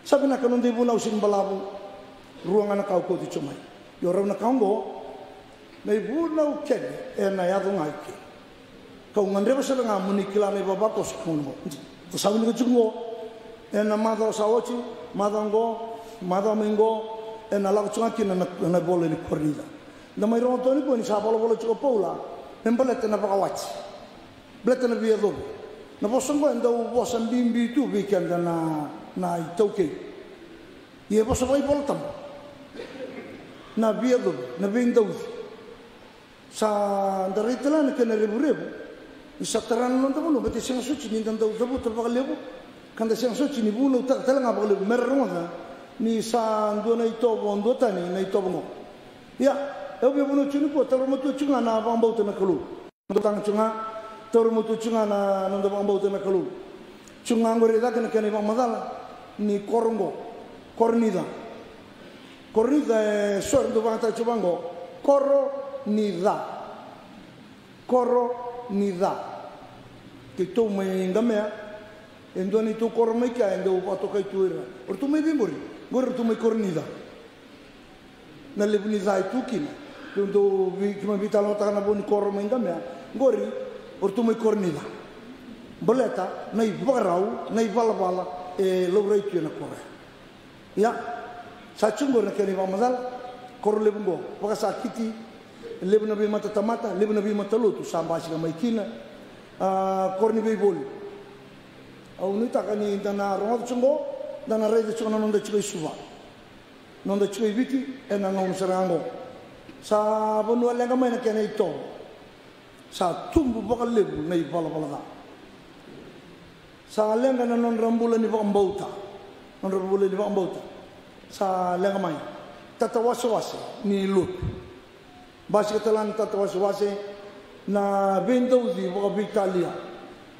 Sabi na kanon di bu na usin balabu ruangan kau ko di chumai. Yo raw na kaungo na ibu na uken na yado ngai ke. Kau ngandre ba sa nga munikila na baba ko sa kuno. To sabi ni chungo na mada sa ochi madango madamingo na la chunga kin na bole ni kornida. Na mai ro to ni ko ni sa bolo chuko paula. Nembelete na pakawach. Blete na biya do. Na posongo enda u bosan bimbi tu weekend na itoke. Ye bosa vai voltam. Na biya do, na binda u. Sa daritela na kena rebu-rebu. Isa taran non tamu no beti sing suci ni tanda u tabu tapakalebu. Kanda sing suci ni buno tala nga pakalebu merronga ni sa ndo na itobo ndo tani na itobo ngo. Ya, eu bi buno chuni ko taro mo tu chunga na bambau na kalu. Ndo tang chunga toro mutu chunga na nando bambau te makalu chunga ngore da kana kana madala ni korongo kornida sordo bata chubango korro nida que tu me ngamea endoni tu korro me ka endo pato kai tuira or tu me bimbori gor tu me kornida na lebuni zai tu kina ndo vi kuma vitalo ta na boni korro me ngamea gori or tu mai kornida boleta nai barau nai balabala e logrei tu na corre ya sa chungo na keni vamadal kor lebungo paka sa kiti lebuna bi mata tamata lebuna bi mata lutu samba sika mai kina korni be bol au ni takani dana ro chungo dana rei chungo non de chui suva non de chui viti e na non sarango sa bonu lenga mai na keni to sa tumbu bakal lebu nei bala da sa lenga na non rambula ni bambauta non rambula ni bambauta sa lenga mai tata waswase ni lut basi katalan tata waswase na bendo di baka bitalia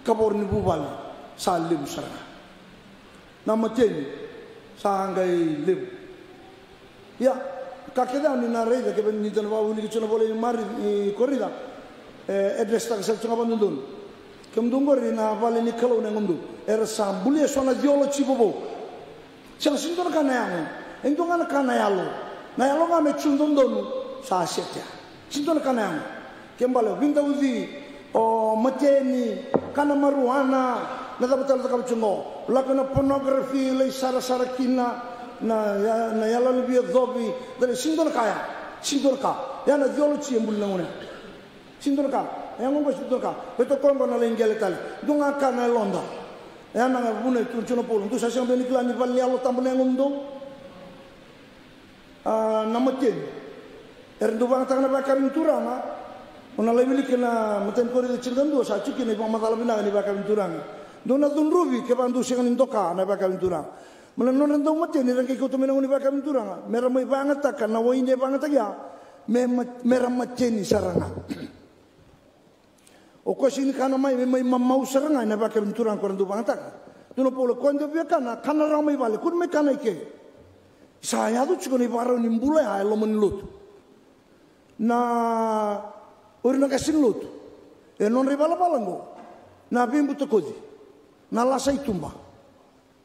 kabor ni bubal sa lebu sara na mateni sa ngai lebu ya kakeda ni na rei ke ben ni tan wa uli chuna bole mari corrida edesta sa chunga bandun kemdungori na vale ni kalau na ngundu era sambuli so na diolo chibobo sing sindon kana yang endonga na kana yalo na yalo ga me chundondonu sa setya sindon kana yang kembale winda uzi o mateni kana maruana na dapat ka chungo lakana pornography le sara kina na yalo lebih dobi dari sindon kaya sindon ka ya na diolo chimbul na ngune sindor ka yang ngomong sindor ka beto kongo na lengele tali dunga ka na londa ya na bune tunchuno polo tu sasang beni klani valli allo tambone ngondo namatin erndu bang tangna bakarin turanga ona lewili kena meten kori de cingando sa chuki ne bang matala bina ni bakarin turanga dona dunrubi ke bandu singan indoka na bakarin turanga melenon rendo mati ni rengke ko to menang ni bakarin turanga meramai banget tak na woine banget ya meramati ni saranga o kosi ni kana mai mamau saranga na ba kaventurang korandu bangata tuno polo kondo bia kana ramai vale kun me kana ke saya tu chuko ni baro ni mbula ya lo menlut na urina kasin lut e non ribala balango na bimbu to kodi na la sai tumba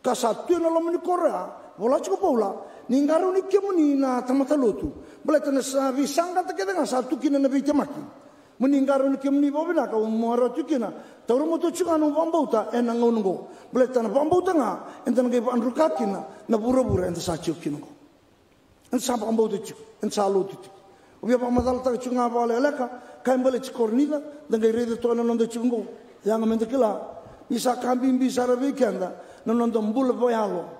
kasatu na lo meni korea bola chuko paula ni ngaru ni kemuni na tamata lutu boleh tena sa visanga te kedanga satu kina na bi temaki meninggaru ni kemni bobina ka umaro tukina tauru mo to chuka no bambauta enang ngongo boleh tana bambauta nga enten ge andru kakina na bura-bura enten sa chukino en sa bambauta chuk en sa lutu ubia pa madal ta chunga bale leka kaimbale chikornida danga rede to na nondo chungo yang mentekila isa kambing bisa weekenda na nondo mbul boyalo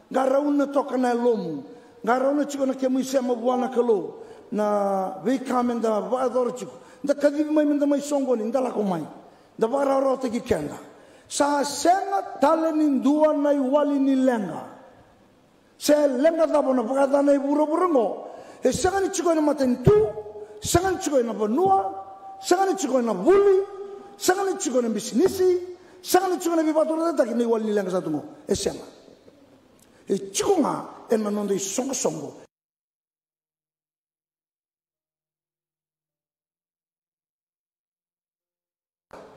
garauna tokana lomu garauna chukona kemu sema bwana kalo na weekenda ba ador chuk da kadib mai menda mai songoni ndala ko mai da bara rote ki kenda sa senga talenin dua nai wali ni lenga se lenga da bona baka nai buru ngo e senga ni chiko na maten tu senga ni chiko na bonua senga ni chiko na buli senga ni chiko na bisnisi senga ni chiko na bibatura da ki ni wali ni lenga sa tungo e senga e chiko nga en manondo songo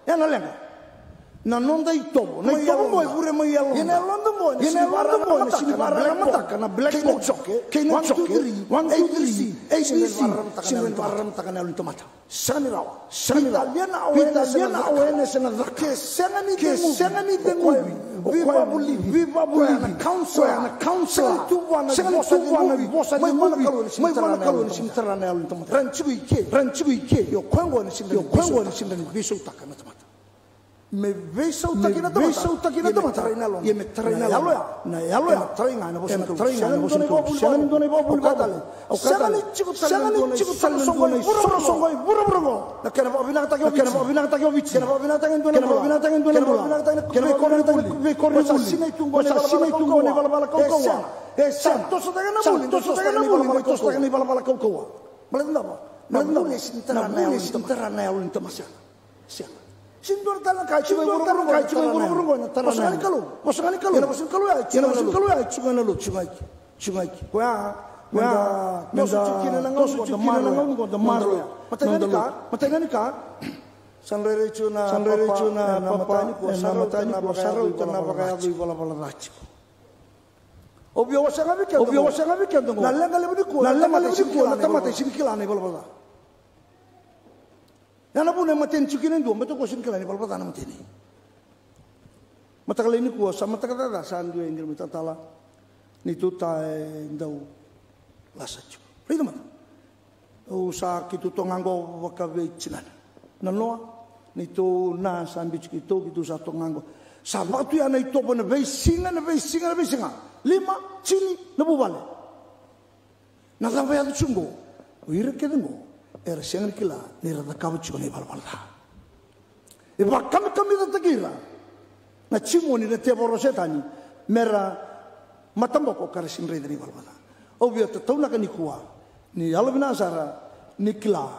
yang lenga na nonda itobo na itobo mo pure mo yalo ine londo mo ine sini bara mata na black box ke na choke 1 2 3 ABC sini bara mata na ulto mata sani rawa sani italiana awene sena ke sena ni demo viva bolivi council tu wana bosa ni mana kaloni simtara na ulto mata ranchibu ike yo kwango ni simtara biso takana mata me veisa utakina tamata ye me traina na yalo ya traina na bosin shagan done bobu katale shagan chiku songo na kana bobina ta ke vici kana bobina ta ke done bola sine tungo ne bala kokowa santo so daga na bala kokowa malenda sintara na yalo intamasa Sindur tanah kacu burung na tarana posangani kalau ya cungan lu cungai gua menda tosu cikina nangon ko damaro matengani ka sanrere cuna na matani ko sarau tanah pakaya du bala raci obyo wasanga bikin dong nalla mata simkilane bala Nana pun yang maten cikinan dua, betul kosin kelani balpa tanah maten ini. Mata kali ini kuasa, mata kata dasan dua yang dirumit tala, nitu tai dau lasa cik. Itu mana? Usaha kita tonganggo wakawe cinan. Nanoa, nitu na sambil cikitu gitu satu nganggo. Sahabat tu yang itu pun besinga. 5 cini nabu balik. Nada bayar cunggo, wira kedengo. Sengar kila nira da kabucho ni balbalda iba kami da tagira na chimo ni te borosetani mera matamboko karasin re ni balbalda obvio to tauna kani kuwa ni alvina sara nikla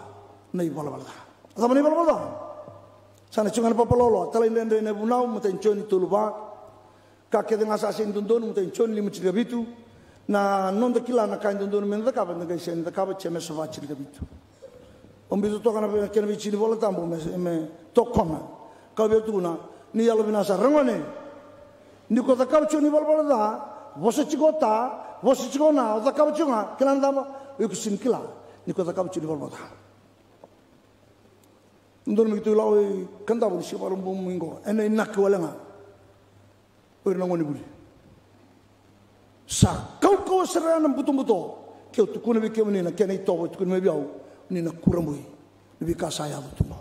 nei balbalda sama ni balbalda sana chungan papalolo talai ndende ne bunau muten choni tuluba kake dengan sasin dundon muten choni limu bitu na nonda kila na kain dundon men da kaban da sen da kabat cheme sava bitu Ombitu tokana kena bici di bola tambo me tokona kau betuna ni yalo binasa rangone ni kota kau cuni bola da bosa cikona oda kau cunga kena ndama ikusin kila ni kota kau cuni bola da ndon begitu lawi kanda bu siapa rumbu minggo ene nak walenga ur nangoni buli sa kau serana buto kau tukuna bi kemuni na kena ito tukuna me biau ni na kuramui ni kasaya tu mo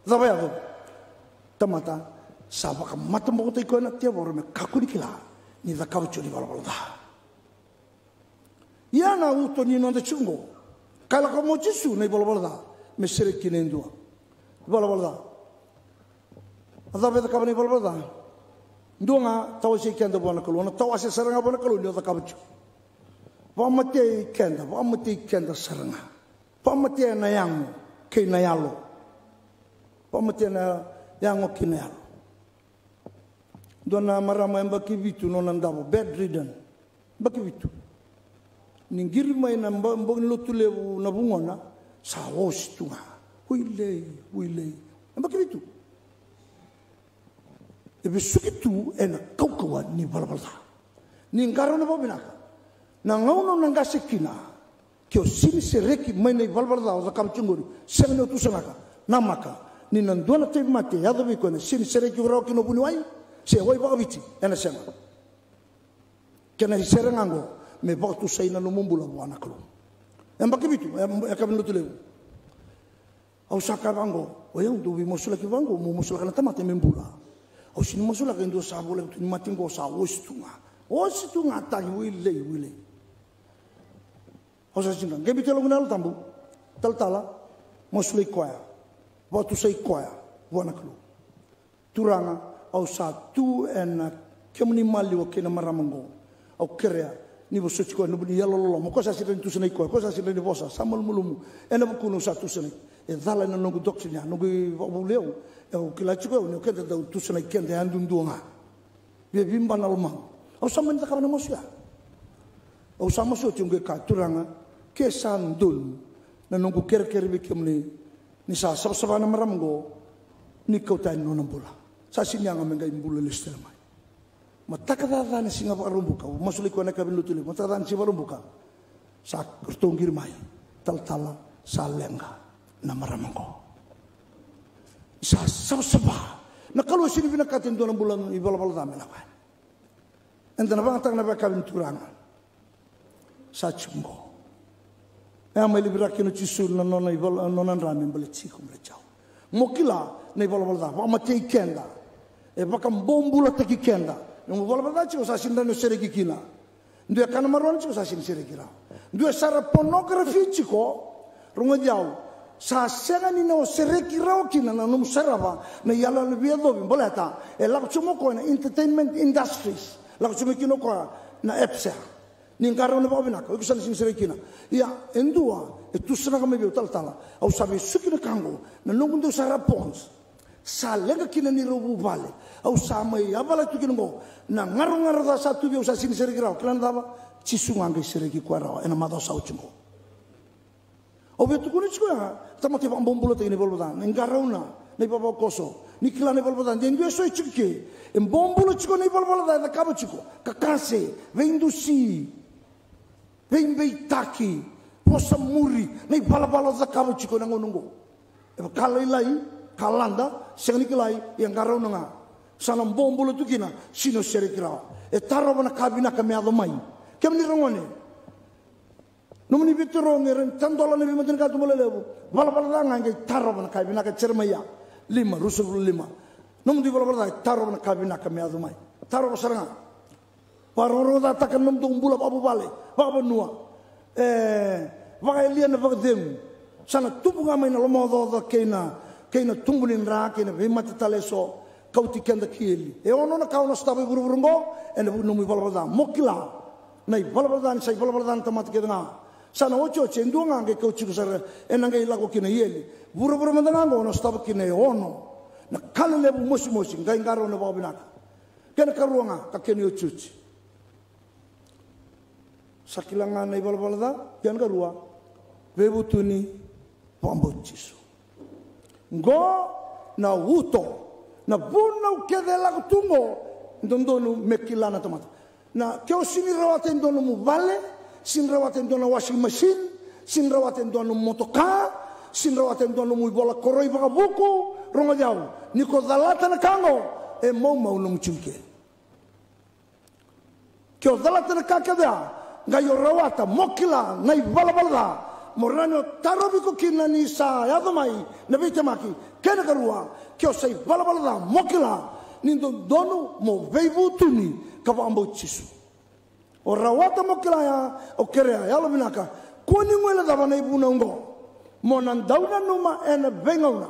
zaba ya tamata sabaka matambo te ko na te bor me kakuni kila ni da kaucho ni bala ya na uto ni no de chungo kala ko mo jisu ni bala me sere kinendo bala zaba da kabani bala ndonga tawasi kenda bona kolona tawasi saranga bona kolona da kaucho pamate kenda saranga pamate na yang kinayalo pamate na yang kinayalo dona marama mbaki vitu no nandabo bedridden mbaki vitu ningiri mai na mbong lotule na bungona sa ostunga huile mbaki vitu ebe sukitu ena kaukawa ni balbalda ningaro na bobinaka na ngauno nangasekina kyo sini sereki maine balbalda o zakam chunguri semno tusanaka namaka ni nandona te mate yado biko na sini sereki roki no bunuai se hoi ba bici ena sema kena hiserango me baktu saina no mumbula buana kalo embaki bitu ekabno tuleu au sakabango oyang dubi mosula ki bango mo mosula kana tamate membula au sini mosula kendo sabule tu matingo sa ostunga tai wile Osa singa, gebi telo gunalo tambu, tala mosuli koya, batu sei koya, buana klu. Turanga au sa tu ena kemuni mali wa kena maramango, au kerea ni bosuchi koya nubuni yalolo, mo kosa sira tu senai koya, kosa sira ni bosa, samal mulumu, ena bukuno sa tu senai, dhala na nungu doksinya, nungu wabuleu, kilachi koya, ni kenda da tu senai kenda andunduanga, bia bimba na lumang, au sama ni takabana mosia, au sama so chunge ka turanga. Kesan dul na nunggu ker bikam ni sa sabana maramgo ni kau tain nona bula. Sa sinyanga menga imbulu listel mai. Matakata na singa parumbuka, masuli ko na kabin lutuli, matakata si parumbuka. Sa kertunggir mai, tal-tala sa lenga na maramangko. Sa sabsaba. Nakalu sini pinakatin doon ang bulan ibala-bala namin lawan. Enta na bang na kabin turangan. Sa chunggo. Kaya may libra kinuchisul na nona ibala nonan ramin balit sikum rechaw. Mokila na ibala-bala da, matay kenda. Baka bombula taki kenda. Yung ibala-bala chiko sa sinda no seregi kina. Ndue kana maron chiko sa sin seregi ra. Ndue sara pornografi chiko runga jaw. Sa senga ni na sereki rao kina na num sarava na yala lebih dobi boleta laku cuma ko na entertainment industries laku cuma kino ko na epsa ni ngaro na babina ko kusan sin sereki na ya endua itu sana kami biu tal-tala au sabi sukina kango na nungundu sarapons sa lenga kina ni robu vale au sama ya bala tu kino na ngaro da satu biu sa sin sereki rao klan daba cisunga ngai sereki ko rao ena mado sa uchungo Obe tu kuno chiko ya, tama ke pang bombulo te ni bolbodan, engarauna ni papa koso, ni kila ni bolbodan, den due so chike, en bombulo chiko ni bolbodan da kabo chiko, kakase, vendusi, veitaki, posa muri, ni bala-bala da kabo chiko na ngonongo. E kalai lai, kalanda, sengni kilai yang garauna nga. Sanam bombulo tu kina, sino sere kirao. E taro na kabina kami adomai. Kem ni rongone. Numuni bituro ngeren tandola ni bimatin ka tumole lebu bala-bala ngai taro na kabina ka cermaya 5 rusul 5 numudi bala-bala taro na kabina ka meadumai taro saranga paroro da takan num tung bula babu bale babu nua wa elian va dem sana tupunga mai na lomodo da keina tumbunin ra keina bimati taleso kauti kenda kieli ono na kauna stabe buru-burungo ene numi bala-bala mokila nai bala-bala sai bala-bala tamat kedanga sana ocho cendunga nge kau ciku sara enanga ilago kina yeli buru-buru mandangango ono staba kina ono na kala lebu mosi-mosi ngai ngaro na babinaka kena karuanga kakeni ochuchi sakilanga na ibala-bala da kena karua bebutuni pambochisu ngo na uto na bunau kede lago tungo ndondonu mekilana tomata na keo sini rawaten dono mu vale sin rawaten dono washing machine, sin rawaten dono motoka, sin rawaten dono mu bola koroi baka buku, ronga jau, niko dalata na kango, mau nung chunke. Kyo dalata na kakada, ngayo rawata, mokila, ngai bala-bala, morano tarobi ko kina ni sa yadomai, nabite maki, kena karua, kyo say bala-bala, mokila, nindo dono mo veibutuni, kapambo chisu. O rawata mo kilaya o kerea yalo binaka kuni ngwela da bana ibuna ngo mo nan dauna numa ena bengauna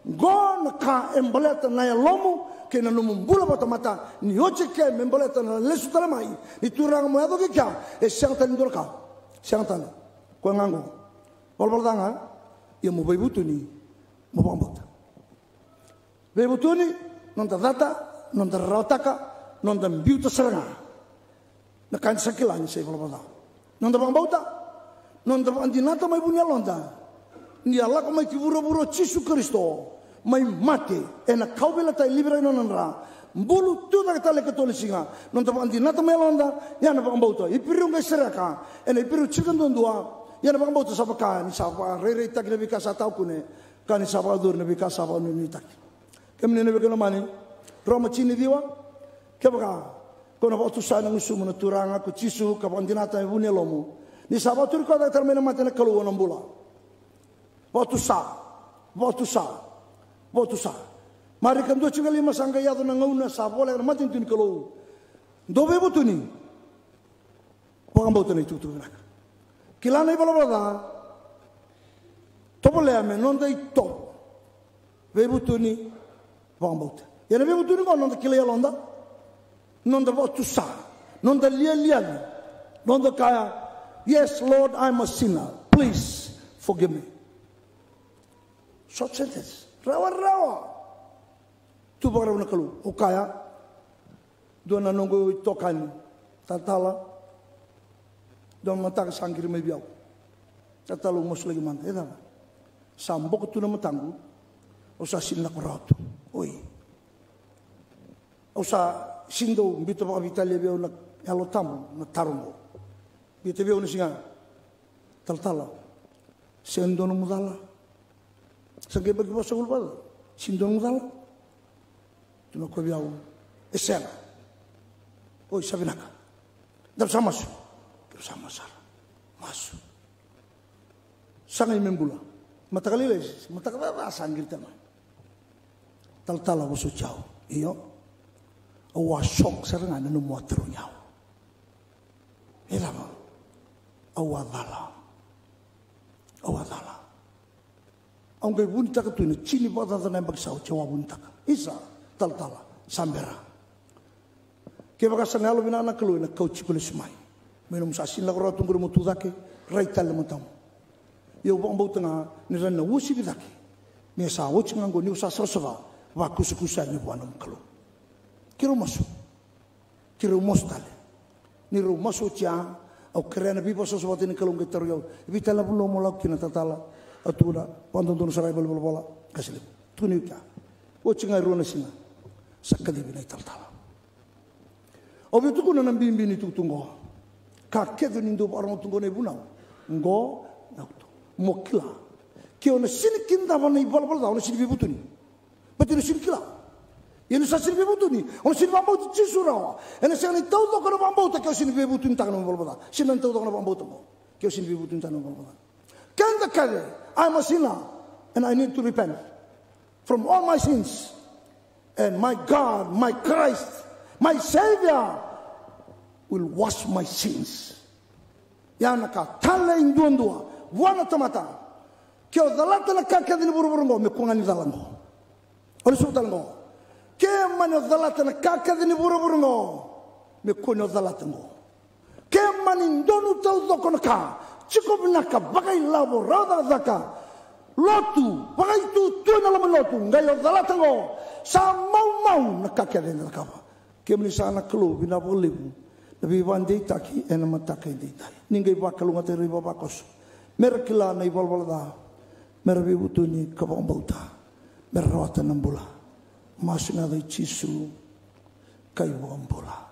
go na ka embaleta na yalomu ke na numu bula bata mata ni oche ke embaleta na lesu talamai ni turang mo yado ke kya e siang tan dorka siang tan ko ngango bol danga ya mo baybutuni mo bambota baybutuni non da data non da rawataka non da biuta seranga na kansa kilanya sa ibala-bala. Nonda bang bauta, nonda bang dinata may bunya londa. Ni Allah ko may kiburo-buro Jesu Kristo, may mati, na kaubela tayo libre nonanra. Mbulu tu na katale katolisinga, nonda bang dinata may londa, yan na bang bauta. Ipirong kay seraka, ipirong chikan dondua, yan na bang bauta sa baka, ni sapa, re-re tak na bika sa tao kune, ka ni sapa adur na bika sa baka nunitak. Kami na bika naman, Roma chini diwa, kaya baka, kono waktu sana ngusu menuturanga ku cisu kapan dinata ibune lomu ni sabatur ko da termena mate na kalu wonom bula waktu sa mari kan do cingali masanga yado na ngauna sa bole na matin tin kalu dobe botuni pagam botuni tutu na kilana ibala topole ame non dai top be botuni pagam bot yana be botuni ko non da kilaya londa non da tu sa, non da lian, non da kaya, yes Lord, I'm a sinner, please forgive me. Short sentence, rawa. Tu baru na kalu, o kaya, doon na nunggu tokan, tatala, doon matang sangkir may biyaw, tatalo mos lagi man, sambok tu na matangu, Usa sinak roto. Oi. Usa sindo bito pa Italia beo na alotam na tarungo. Bito beo na singa taltala. Sendo no mudala. Sangge bagi basa ulpa. Sindo no mudala. Tuna ko biao esena. Oi sabinaka. Dal samasu. Bersama sara. Masu. Sangai membula. Matakaliles, matakalala sanggir tama. Taltala ko jauh. Iyo. Awasok serangan anu muatero nyau. Ilama. Awadala. Awadala. Ang kay bunta ka to ni chini pada na bagsaw chawa bunta ka. Isa taltala sambera. Kaya baka sanalo binana kalo na coach kulis mai. Minum sasin la rotung ko mo tudake raital mo tamo. Yo bang bau tengah ni ran na wusi bidaki. Mi sa wuci ngango ni usa sosova wa kusukusa ni wanam kalo. Kiro masuk. Kiro mostale. Ni ro masuk cia au krena bipo sosova ni kalo ngeter yo. Bitala bulo mo lak kina tatala atura pandon don sarai bol bola kasile. Tuni ka. Wuci ngai ro na sina. Sakadi binai tatala. Obitu ko na nambimbi ni tutungo. Kakedo nindo orang tunggo ne bunau. Ngo nauto. Mokila. Kio na sinikinda wana ibal-bal da ona sini bibutuni. Pati na sinikila. Yenu sa sini bibutuni. Ona sini bambau ti cisura. Ena sa ni tau to kono bambau ta kio sini bibutuni ta kono ibal-bal da. Sini tau to kono bambau ta mo. Kio sini bibutuni ta kono ibal-bal da. Kanda kade. I'm a sinner and I need to repent from all my sins. And my God, my Christ, my Savior will wash my sins. Yana ka tala indua wana tamata. Kyo dalata na kaka dini buru-buru ngo me kunga ni dalango. Oli su dalango. Kyo mani dalata na kaka dini buru-buru ngo me kunga dalata ngo. Kyo mani ndonu tau doko na ka. Chiko binaka bagay labo rada daka. Lotu bagay tu na laman lotu ngayo dalata ngo. Sa mau-mau na kaka dini nakapa. Kyo mani sana klo binabolibu. Nabi wandei taki ena matakai dei tai. Ningai bakalunga te riba bakos. Merkila na ibal-balada. Merabi butuni kabang bauta. Merawatan ng bula. Masing aday chisu kayo ang bula.